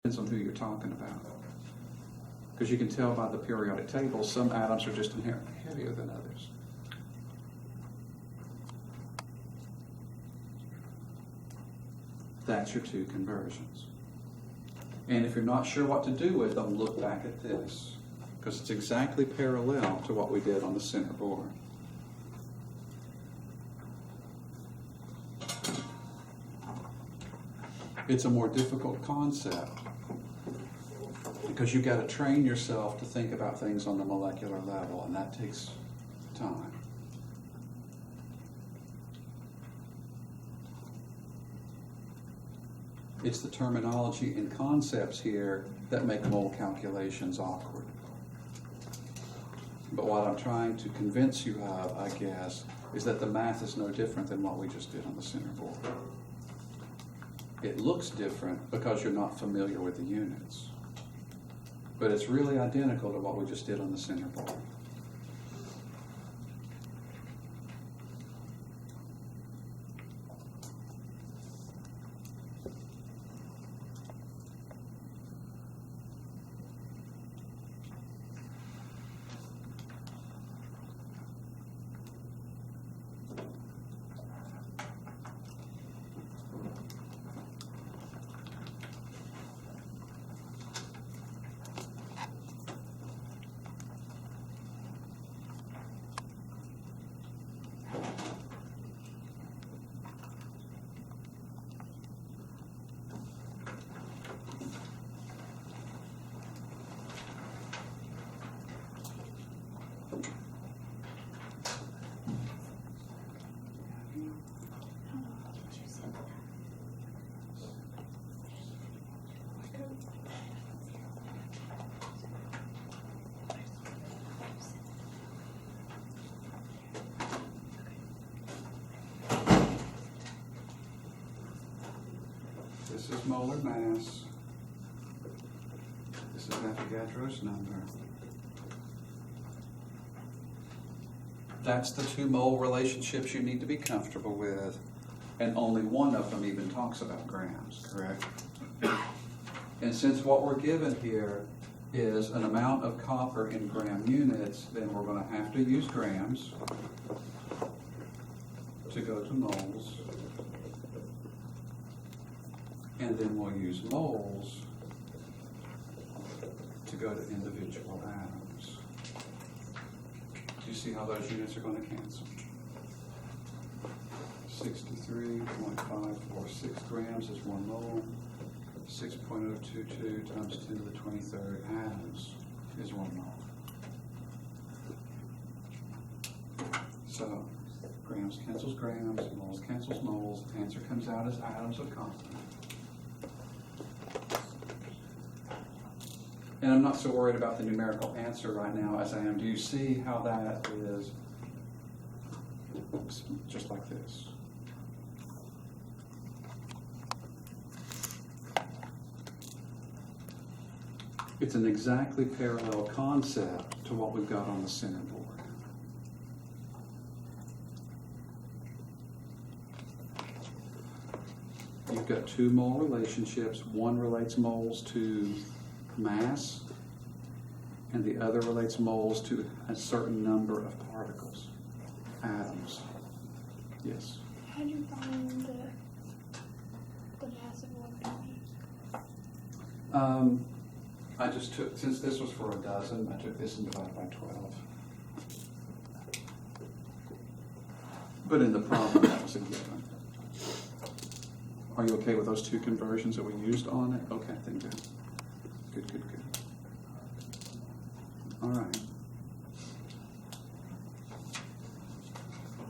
Depends on who you're talking about. Because you can tell by the periodic table, some atoms are just inherently heavier than others. That's your two conversions. And if you're not sure what to do with them, look back at this, because it's exactly parallel to what we did on the center board. It's a more difficult concept because you've got to train yourself to think about things on the molecular level, and that takes time. It's the terminology and concepts here that make mole calculations awkward. But what I'm trying to convince you of, I guess, is that the math is no different than what we just did on the center board. It looks different because you're not familiar with the units. But it's really identical to what we just did on the center board. This is molar mass. This is Avogadro's number. That's the two mole relationships you need to be comfortable with, and only one of them even talks about grams, correct? And since what we're given here is an amount of copper in gram units, then we're going to have to use grams to go to moles. And then we'll use moles to go to individual atoms. Do you see how those units are going to cancel? 63.546 grams is 1 mole. 6.022 times 10 to the 23rd atoms is 1 mole. So grams cancels grams, moles cancels moles. The answer comes out as atoms of complement. And I'm not so worried about the numerical answer right now as I am. Do you see how that is just like this? It's an exactly parallel concept to what we've got on the center board. You've got two mole relationships. One relates moles to mass, and the other relates moles to a certain number of particles, atoms. Yes? How do you find the mass of one element? I just took, since this was for a dozen, I took this and divided by 12. But in the problem, that was a given. Are you okay with those two conversions that we used on it? Okay, then good. Good, good, good. All right.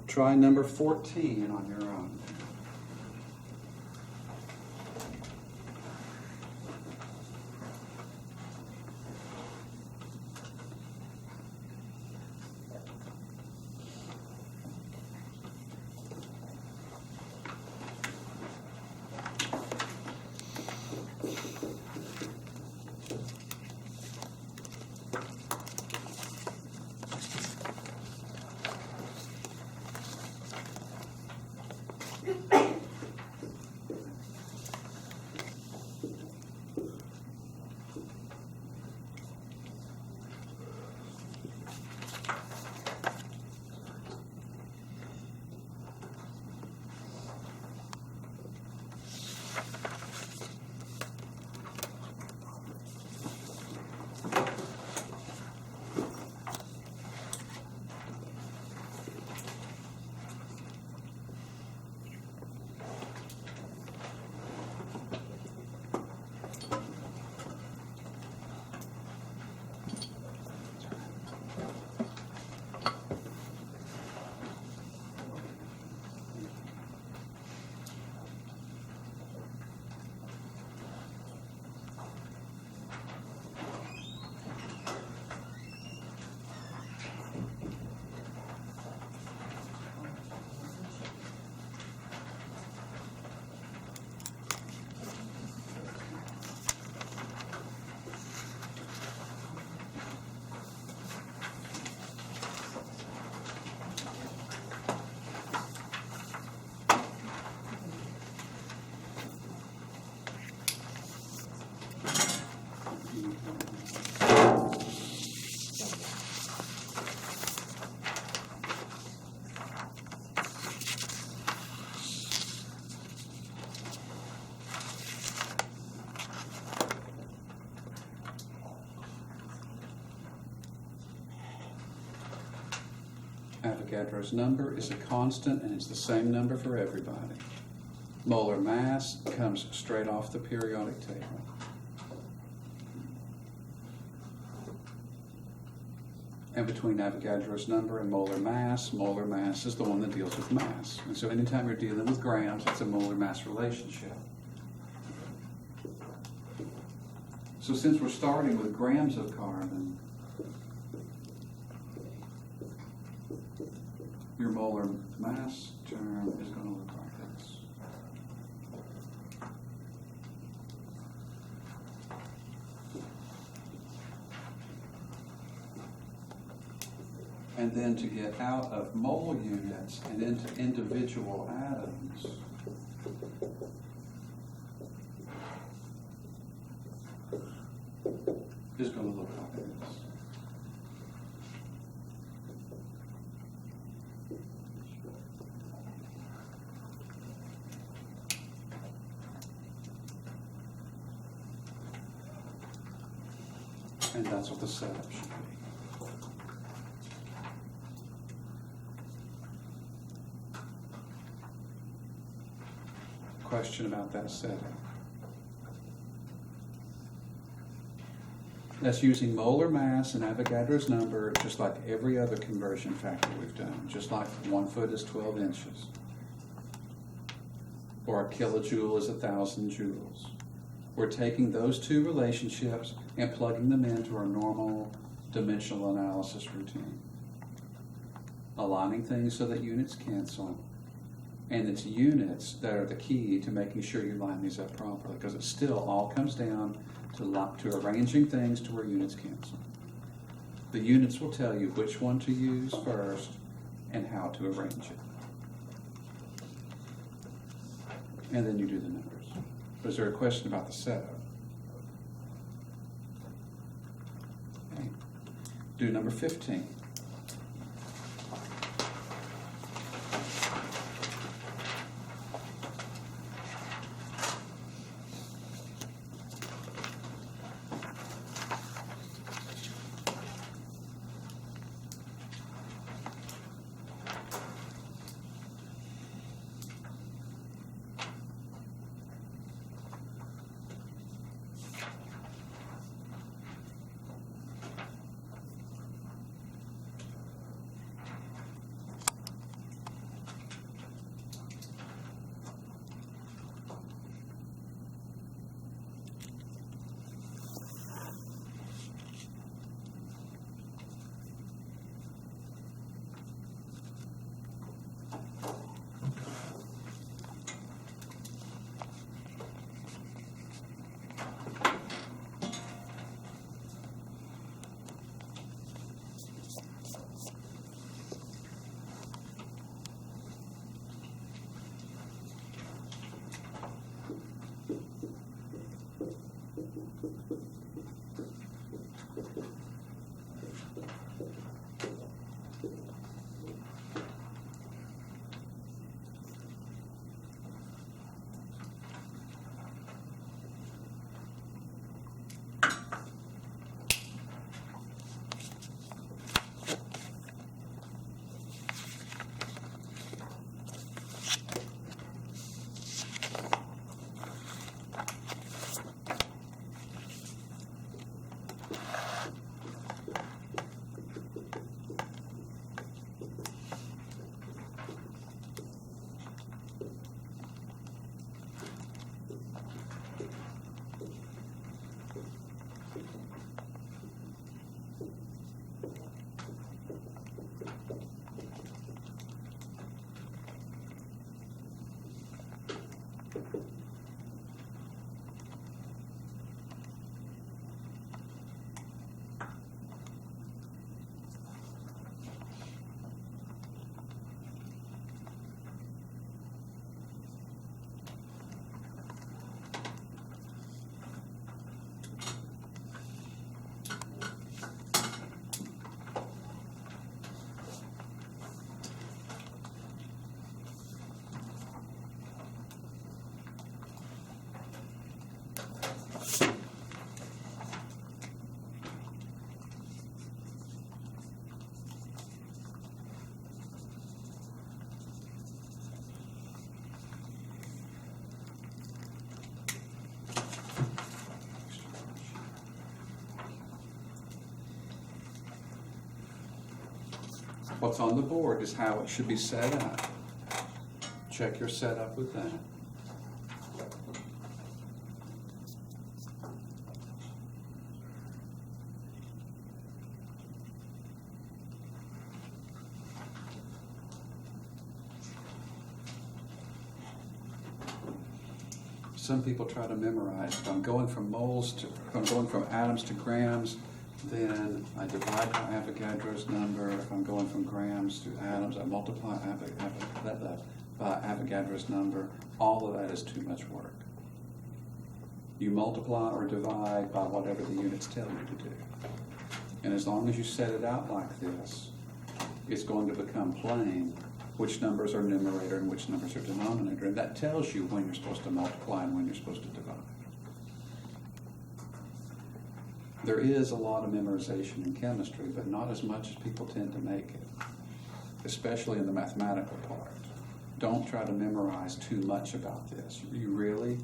Try number 14 on your own. Avogadro's number is a constant and it's the same number for everybody. Molar mass comes straight off the periodic table. And between Avogadro's number and molar mass is the one that deals with mass. And so anytime you're dealing with grams, it's a molar mass relationship. So since we're starting with grams of carbon, your molar mass term is going to look like this. And then to get out of mole units and into individual atoms, is going to look like this. And that's what the setup should be. Question about that setup. That's using molar mass and Avogadro's number, just like every other conversion factor we've done. Just like 1 foot is 12 inches. Or a kilojoule is 1,000 joules. We're taking those two relationships and plugging them into our normal dimensional analysis routine. Aligning things so that units cancel. And it's units that are the key to making sure you line these up properly, because it still all comes down to arranging things to where units cancel. The units will tell you which one to use first and how to arrange it. And then you do the numbers. Is there a question about the setup? Okay. Do number 15. What's on the board is how it should be set up. Check your setup with that. Some people try to memorize. If I'm going from atoms to grams, then I divide by Avogadro's number. If I'm going from grams to atoms, I multiply by Avogadro's number. All of that is too much work. You multiply or divide by whatever the units tell you to do. And as long as you set it out like this, it's going to become plain which numbers are numerator and which numbers are denominator. And that tells you when you're supposed to multiply and when you're supposed to divide. There is a lot of memorization in chemistry, but not as much as people tend to make it, especially in the mathematical part. Don't try to memorize too much about this. You really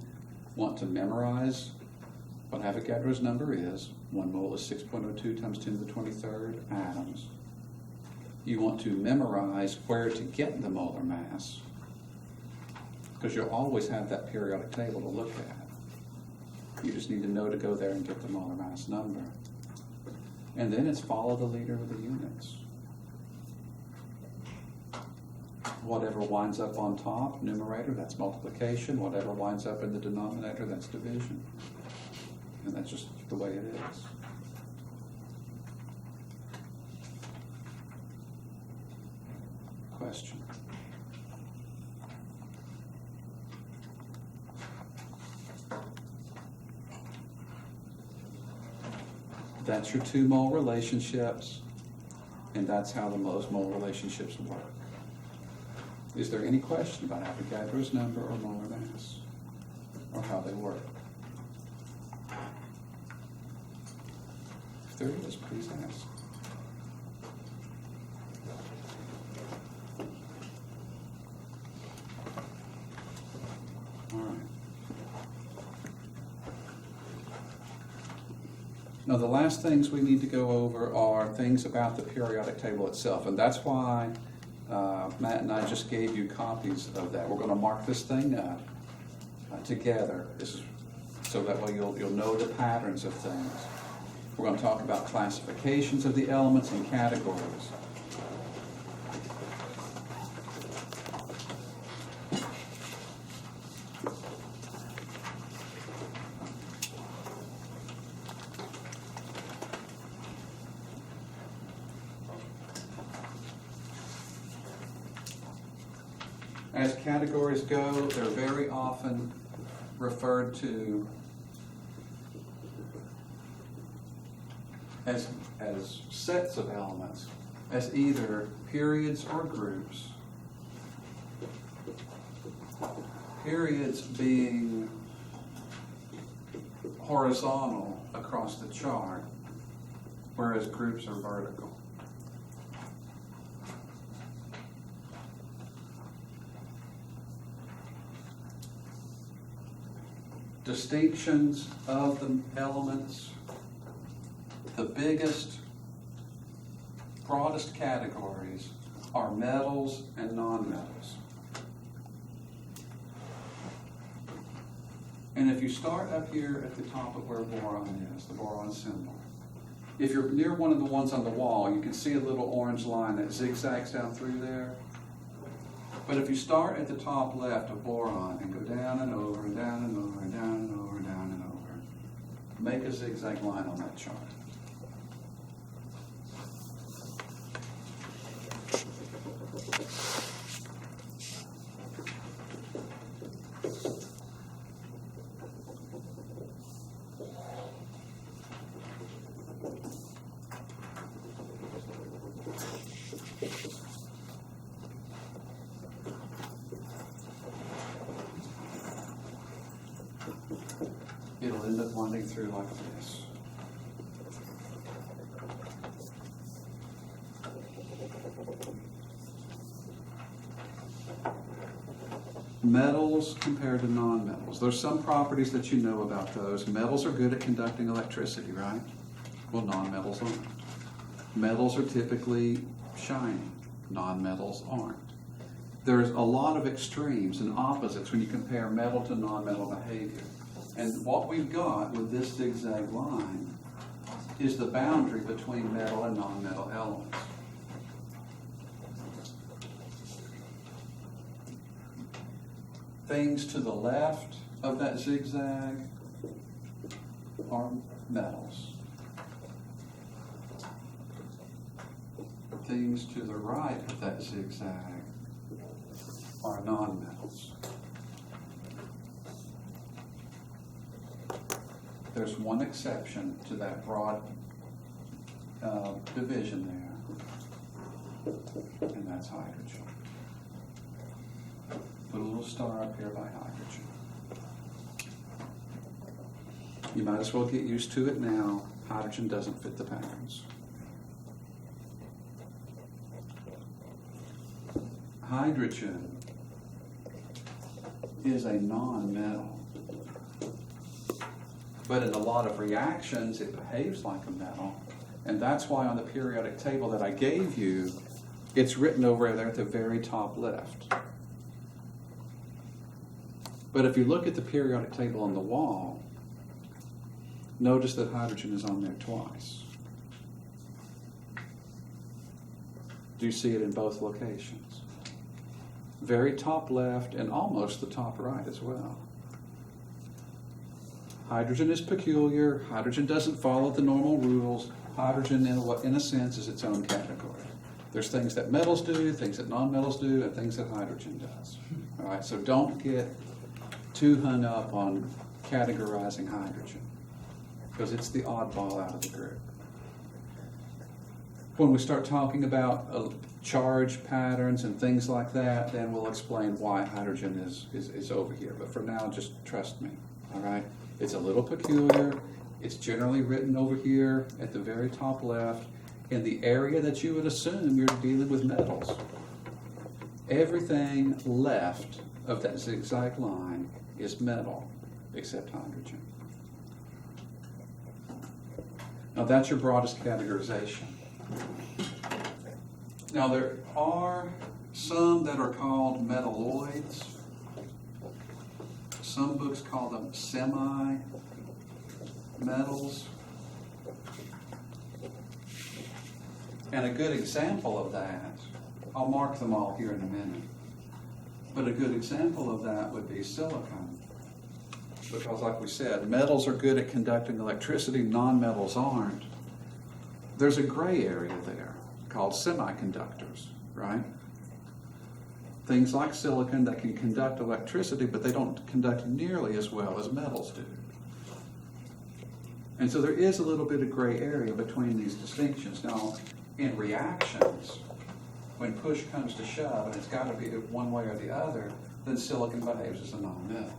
want to memorize what Avogadro's number is. 1 mole is 6.02 times 10 to the 23rd atoms. You want to memorize where to get the molar mass, because you'll always have that periodic table to look at. You just need to know to go there and get the molar mass number. And then it's follow the leader with the units. Whatever winds up on top, numerator, that's multiplication. Whatever winds up in the denominator, that's division. And that's just the way it is. Question? That's your 2 mole relationships, and that's how those mole relationships work. Is there any question about Avogadro's number or molar mass, or how they work? If there is, please ask. All right. Now, the last things we need to go over are things about the periodic table itself, and that's why Matt and I just gave you copies of that. We're going to mark this thing up together, so that way you'll know the patterns of things. We're going to talk about classifications of the elements and categories. As categories go, they're very often referred to as sets of elements, as either periods or groups. Periods being horizontal across the chart, whereas groups are vertical. Distinctions of the elements. The biggest, broadest categories are metals and nonmetals. And if you start up here at the top of where boron is, the boron symbol, if you're near one of the ones on the wall, you can see a little orange line that zigzags down through there. But if you start at the top left of boron and go down and over and down and over and down and over and down and over, make a zigzag line on that chart. It'll end up winding through like this. Metals compared to nonmetals. There's some properties that you know about those. Metals are good at conducting electricity, right? Well, nonmetals aren't. Metals are typically shiny. nonmetals aren't. There's a lot of extremes and opposites when you compare metal to nonmetal behavior. And what we've got with this zigzag line is the boundary between metal and nonmetal elements. Things to the left of that zigzag are metals. Things to the right of that zigzag are nonmetals. There's one exception to that broad division there, and that's hydrogen. Put a little star up here by hydrogen. You might as well get used to it now. Hydrogen doesn't fit the patterns. Hydrogen is a non-metal, but in a lot of reactions it behaves like a metal, and that's why on the periodic table that I gave you, it's written over there at the very top left. But if you look at the periodic table on the wall, notice that hydrogen is on there twice. Do you see it in both locations? Very top left and almost the top right as well. Hydrogen is peculiar. Hydrogen doesn't follow the normal rules. Hydrogen, in a sense, is its own category. There's things that metals do, things that nonmetals do, and things that hydrogen does. All right, so don't get too hung up on categorizing hydrogen, because it's the oddball out of the group. When we start talking about charge patterns and things like that, then we'll explain why hydrogen is over here. But for now, just trust me, all right? It's a little peculiar. It's generally written over here at the very top left in the area that you would assume you're dealing with metals. Everything left of that zigzag line is metal, except hydrogen. Now that's your broadest categorization. Now there are some that are called metalloids. Some books call them semi-metals. And a good example of that, I'll mark them all here in a minute, but a good example of that would be silicon. Because like we said, metals are good at conducting electricity, non-metals aren't. There's a gray area there called semiconductors, right? Things like silicon that can conduct electricity, but they don't conduct nearly as well as metals do. And so there is a little bit of gray area between these distinctions. Now, in reactions, when push comes to shove, and it's got to be one way or the other, then silicon behaves as a non-metal.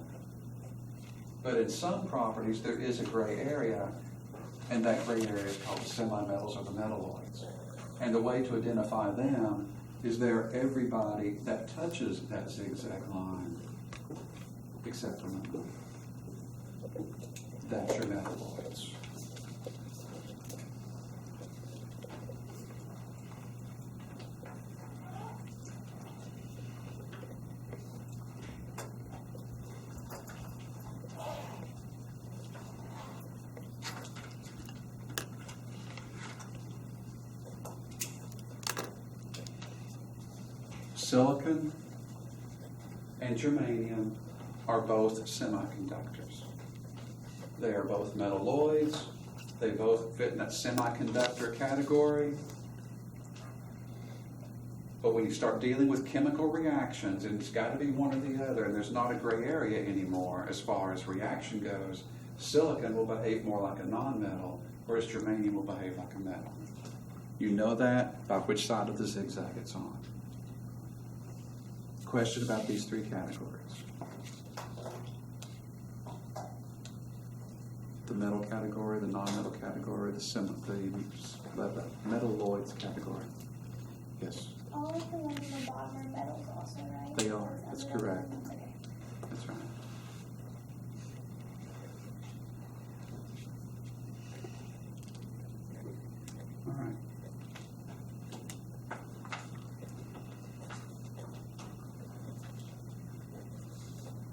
But in some properties, there is a gray area, and that gray area is called the semi-metals or the metalloids. And the way to identify them is they're everybody that touches that zigzag line, except for metal. That's your metalloids. Silicon and germanium are both semiconductors. They are both metalloids. They both fit in that semiconductor category. But when you start dealing with chemical reactions, and it's got to be one or the other, and there's not a gray area anymore as far as reaction goes, silicon will behave more like a non-metal, whereas germanium will behave like a metal. You know that by which side of the zigzag it's on. Question about these three categories. The metal category, the non-metal category, the metalloids category. Yes? All of the ones on the bottom are metals also, right? They are. That's correct. Okay. That's right. All right.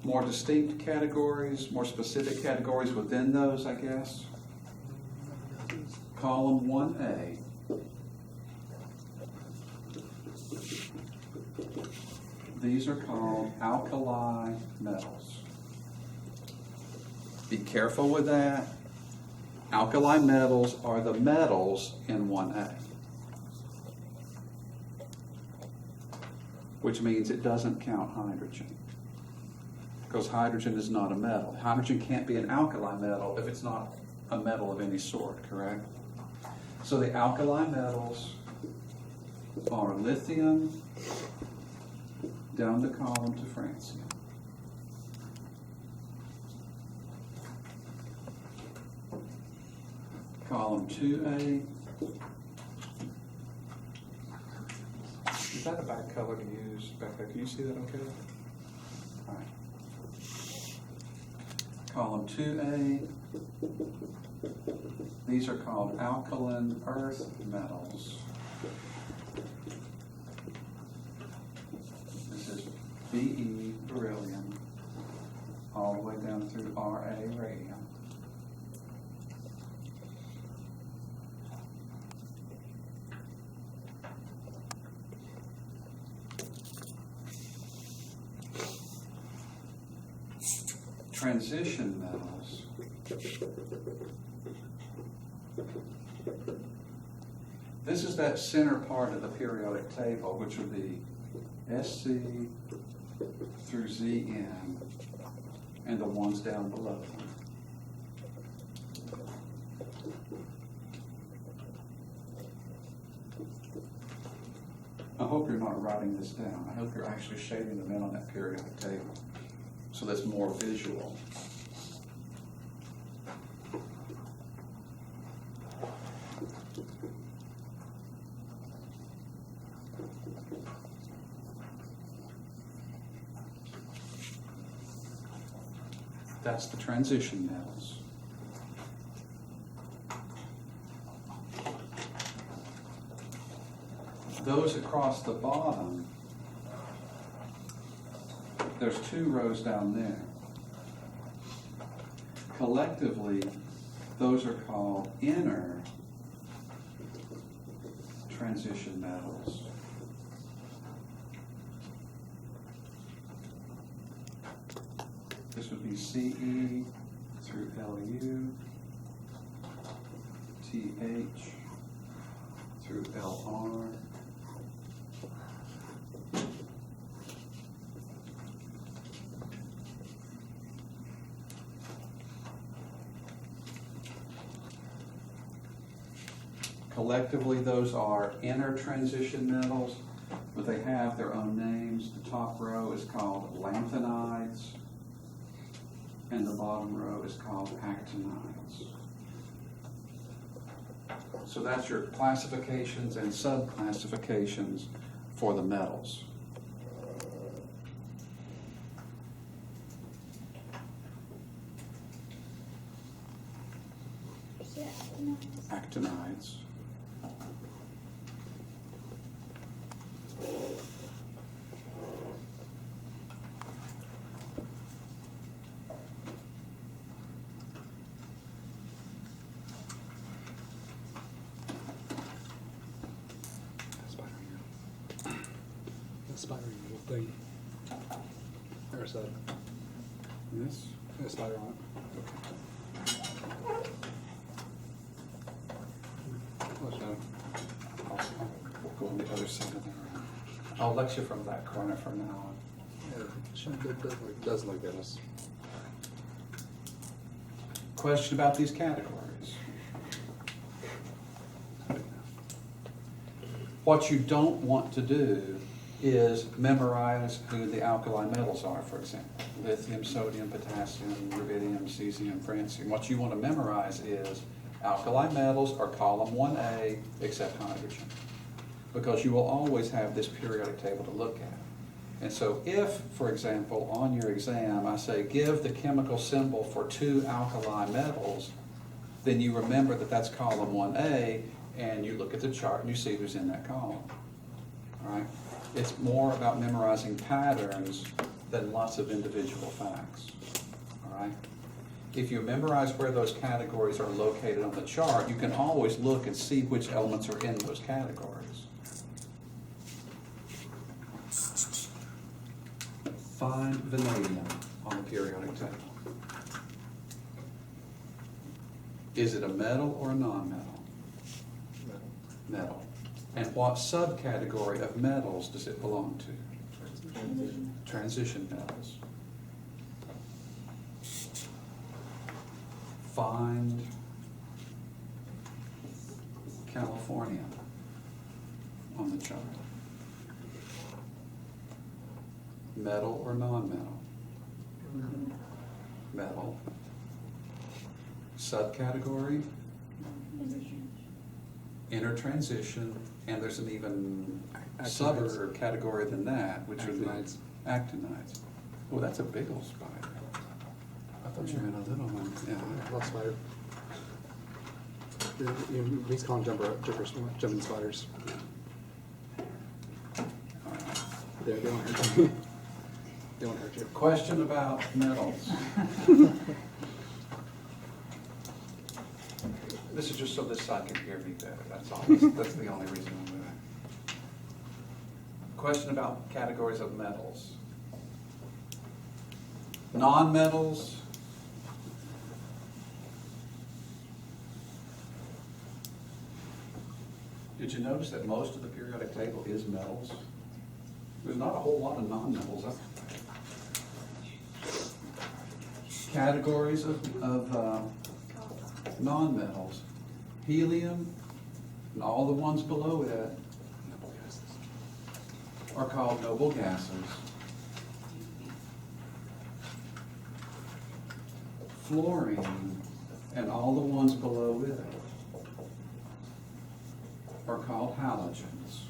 more distinct categories, more specific categories within those, I guess. Column 1A. These are called alkali metals. Be careful with that. Alkali metals are the metals in 1A, which means it doesn't count hydrogen, because hydrogen is not a metal. Hydrogen can't be an alkali metal if it's not a metal of any sort, correct? So the alkali metals are lithium down the column to francium. Column 2A. Is that a bad color to use back there? Can you see that okay? All right. Column 2A. These are called alkaline earth metals. This is Be, beryllium, all the way down through Ra, radium. Transition metals. This is that center part of the periodic table, which would be Sc through Zn, and the ones down below them. I hope you're not writing this down. I hope you're actually shading them in on that periodic table, so that's more visual. That's the transition metals. Those across the bottom, there's 2 rows down there. Collectively, those are called inner transition metals. This would be Ce through Lu, Th through Lr, collectively, those are inner transition metals, but they have their own names. The top row is called lanthanides, and the bottom row is called actinides. So that's your classifications and sub-classifications for the metals. Actinides. Spider little thing. There's that. Yes? A spider on it. What's that? We'll go on the other side of the room. I'll lecture from that corner from now on. Yeah, it does like this. Question about these categories. What you don't want to do is memorize who the alkali metals are, for example. Lithium, sodium, potassium, rubidium, cesium, francium. What you want to memorize is alkali metals are column 1A except hydrogen, because you will always have this periodic table to look at. And so if, for example, on your exam I say give the chemical symbol for 2 alkali metals, then you remember that that's column 1A, and you look at the chart and you see who's in that column. All right? It's more about memorizing patterns than lots of individual facts, all right? If you memorize where those categories are located on the chart, you can always look and see which elements are in those categories. Find vanadium on the periodic table. Is it a metal or a non-metal? Metal. And what subcategory of metals does it belong to? Transition metals. Find California on the chart. Metal or non-metal? Metal. Subcategory? Inner transition, and there's an even subcategory than that, which would be Actinides. actinides. Oh, that's a big old spider. I thought you meant a little one. Yeah. Love spider. He's calling jumping spiders. All right. They won't hurt you. They won't hurt you. Question about metals. This is just so this side can hear me better, that's all. That's the only reason I'm doing it. Question about categories of metals. Non-metals. Did you notice that most of the periodic table is metals? There's not a whole lot of non-metals up there. Categories of non-metals. Helium and all the ones below it are called noble gases. Fluorine and all the ones below it are called halogens.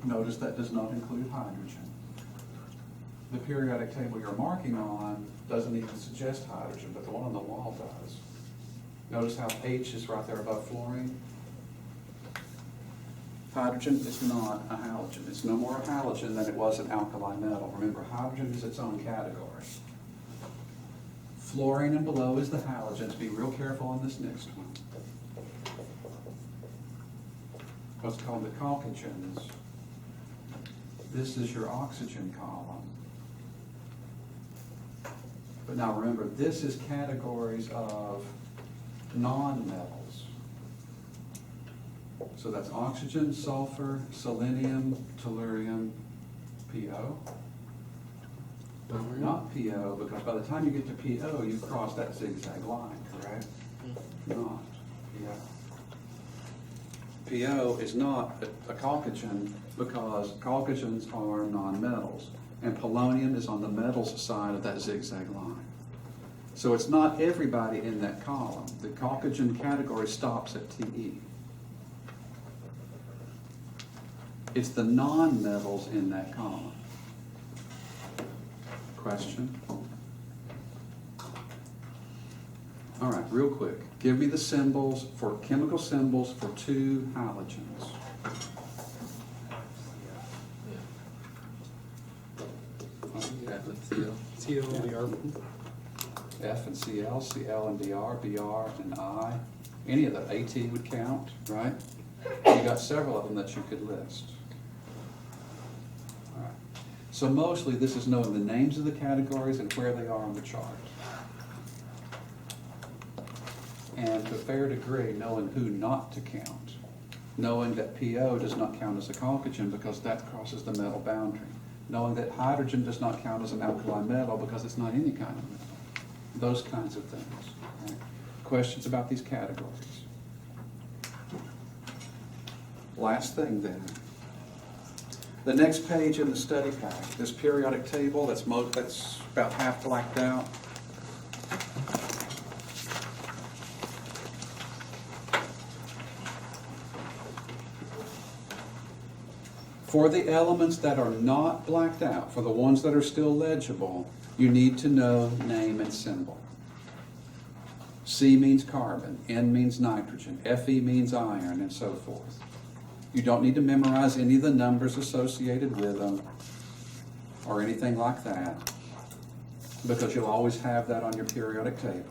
Notice that does not include hydrogen. The periodic table you're marking on doesn't even suggest hydrogen, but the one on the wall does. Notice how H is right there above fluorine? Hydrogen is not a halogen. It's no more a halogen than it was an alkali metal. Remember, hydrogen is its own category. Fluorine and below is the halogens. Be real careful on this next one. What's called the chalcogens. This is your oxygen column. But now remember, this is categories of non-metals. So that's oxygen, sulfur, selenium, tellurium, PO. Not PO, because by the time you get to PO, you've crossed that zigzag line, correct? Not PO. PO is not a chalcogen because chalcogens are non-metals, and polonium is on the metals side of that zigzag line. So it's not everybody in that column. The chalcogen category stops at TE. It's the non-metals in that column. Question? All right, real quick. Give me the symbols for chemical symbols for two halogens. F and Cl, Cl and Br, Br and I. Any of the AT would count, right? You got several of them that you could list. All right. So mostly this is knowing the names of the categories and where they are on the chart. And to a fair degree, knowing who not to count. Knowing that PO does not count as a chalcogen because that crosses the metal boundary. Knowing that hydrogen does not count as an alkali metal because it's not any kind of metal. Those kinds of things. Right? Questions about these categories? Last thing then. The next page in the study pack, this periodic table that's about half blacked out. For the elements that are not blacked out, for the ones that are still legible, you need to know name and symbol. C means carbon, N means nitrogen, Fe means iron, and so forth. You don't need to memorize any of the numbers associated with them or anything like that, because you'll always have that on your periodic table.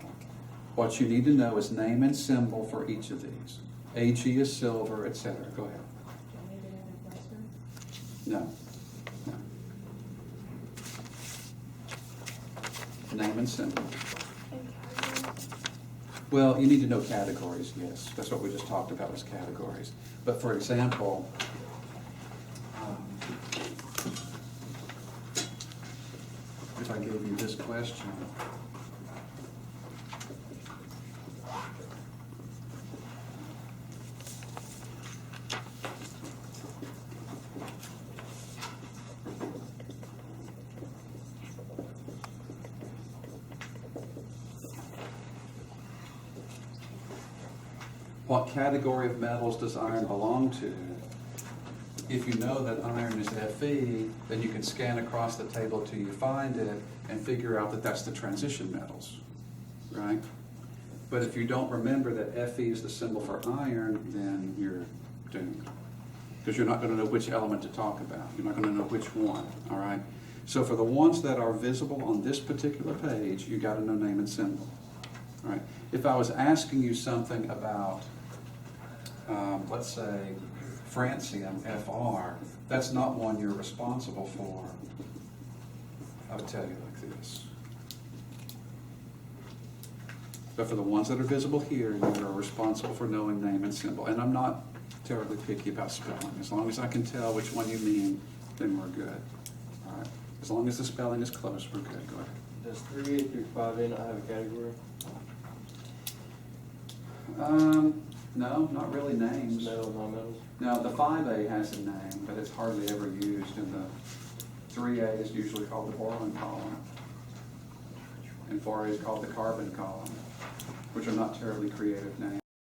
What you need to know is name and symbol for each of these. Ag is silver, etc. Go ahead. No. No. Name and symbol. And categories. Well, you need to know categories, yes. That's what we just talked about, was categories. But for example, if I gave you this question, what category of metals does iron belong to? If you know that iron is Fe, then you can scan across the table till you find it and figure out that that's the transition metals, right? But if you don't remember that Fe is the symbol for iron, then you're doomed. Because you're not going to know which element to talk about. You're not going to know which one, all right? So for the ones that are visible on this particular page, you got to know name and symbol, all right? If I was asking you something about, let's say, francium, Fr, that's not one you're responsible for. I would tell you like this. But for the ones that are visible here, you are responsible for knowing name and symbol. And I'm not terribly picky about spelling. As long as I can tell which one you mean, then we're good. All right. As long as the spelling is close, we're good. Go ahead. Does 3A through 5A not have a category? No, not really names. Metal, non-metals? Now, the 5A has a name, but it's hardly ever used, and the 3A is usually called the boron column, and 4A is called the carbon column, which are not terribly creative names.